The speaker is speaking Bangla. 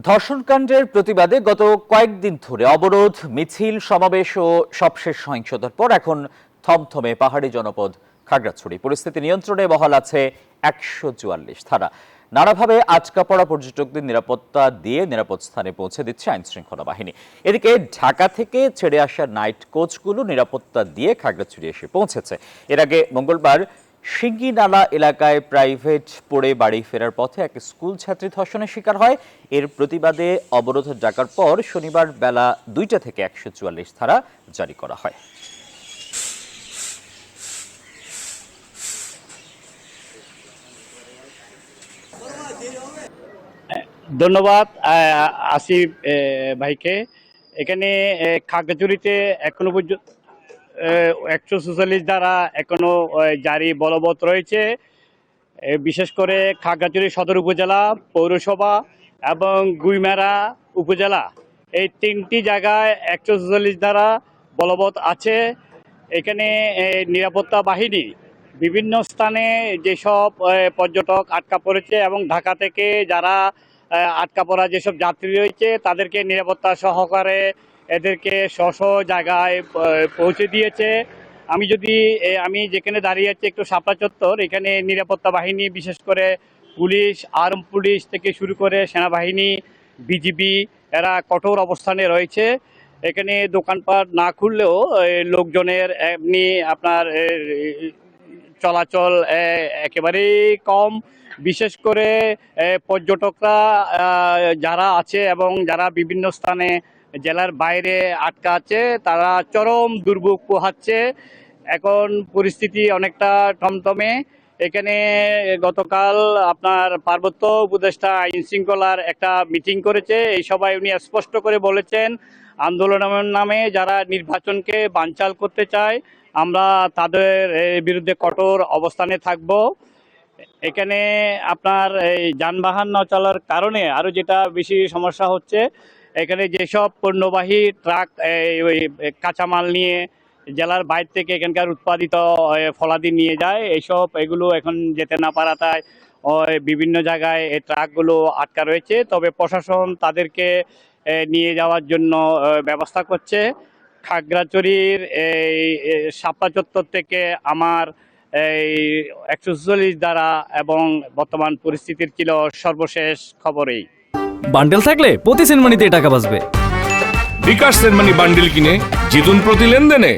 ধর্ষণকাণ্ডের প্রতিবাদে গত কয়েকদিন ধরে অবরোধ, মিছিল, সমাবেশ ও সবশেষ সহিংসতার পর এখন থমথমে পাহাড়ি জনপদ খাগড়াছড়ি। পরিস্থিতি নিয়ন্ত্রণে বহাল আছে ১৪৪ থানা। নানাভাবে আটকা পড়া পর্যটকদের নিরাপত্তা দিয়ে নিরাপদ স্থানে পৌঁছে দিচ্ছে আইন শৃঙ্খলা বাহিনী। এদিকে ঢাকা থেকে ছেড়ে আসা নাইট কোচগুলো নিরাপত্তা দিয়ে খাগড়াছড়ি এসে পৌঁছেছে। এর আগে মঙ্গলবার সিঙ্গিনালা এলাকায় প্রাইভেট পড়ে বাড়ি ফেরার পথে এক স্কুল ছাত্রী ধর্ষণের শিকার হয়। এর প্রতিবাদে অবরোধ ডাকার পর শনিবার বেলা ২টা থেকে ১৪৪ ধারা জারি করা হয়। ধন্যবাদ আসিফ ভাইকে। এখানে খাগড়াছড়িতে এখনো পর্যন্ত ১৪৪ ধারা এখনো জারি বলবৎ রয়েছে। বিশেষ করে খাগড়াছড়ি সদর উপজেলা, পৌরসভা এবং গুইমারা উপজেলা, এই তিনটি জায়গায় ১৪৪ ধারা বলবৎ আছে। এখানে নিরাপত্তা বাহিনী বিভিন্ন স্থানে যেসব পর্যটক আটকা পড়েছে এবং ঢাকা থেকে যারা আটকা পড়া যেসব যাত্রী রয়েছে তাদেরকে নিরাপত্তা সহকারে এদেরকে স্ব জায়গায় পৌঁছে দিয়েছে। আমি যেখানে দাঁড়িয়ে আছি একটু শাপলা চত্বর, এখানে নিরাপত্তা বাহিনী বিশেষ করে পুলিশ, আর্ম পুলিশ থেকে শুরু করে সেনাবাহিনী, বিজিবি এরা কঠোর অবস্থানে রয়েছে। এখানে দোকানপাট না খুললেও লোকজনের এমনি আপনার চলাচল একেবারেই কম। বিশেষ করে পর্যটকরা যারা আছে এবং যারা বিভিন্ন স্থানে জেলার বাইরে আটকা আছে তারা চরম দুর্ভোগ পোহাচ্ছে। এখন পরিস্থিতি অনেকটা টমটমে। এখানে গতকাল আপনার পার্বত্য উপদেষ্টা আইন শৃঙ্খলার একটা মিটিং করেছে। এই সভায় উনি স্পষ্ট করে বলেছেন, আন্দোলনের নামে যারা নির্বাচনকে বানচাল করতে চায় আমরা তাদের বিরুদ্ধে কঠোর অবস্থানে থাকব। এখানে আপনার এই যানবাহন না চলার কারণে আরও যেটা বেশি সমস্যা হচ্ছে, এখানে যেসব পণ্যবাহী ট্রাক ওই কাঁচামাল নিয়ে জেলার বাইরে থেকে এখানকার উৎপাদিত ফলাদি নিয়ে যায়, এগুলো এখন যেতে না পারাটায় বিভিন্ন জায়গায় এই ট্রাকগুলো আটকা রয়েছে। তবে প্রশাসন তাদেরকে নিয়ে যাওয়ার জন্য ব্যবস্থা করছে। খাগড়াছড়ির এই শাপলা চত্বর থেকে আমার এই ১৪৪ ধারা এবং বর্তমান পরিস্থিতির ছিল সর্বশেষ খবরেই। বান্ডেল থাকলে প্রতি সেনমানিতে টাকা বাঁচবে। বিকাশ সেনমানি বান্ডেল কিনে জিতুন প্রতি লেনদেনে।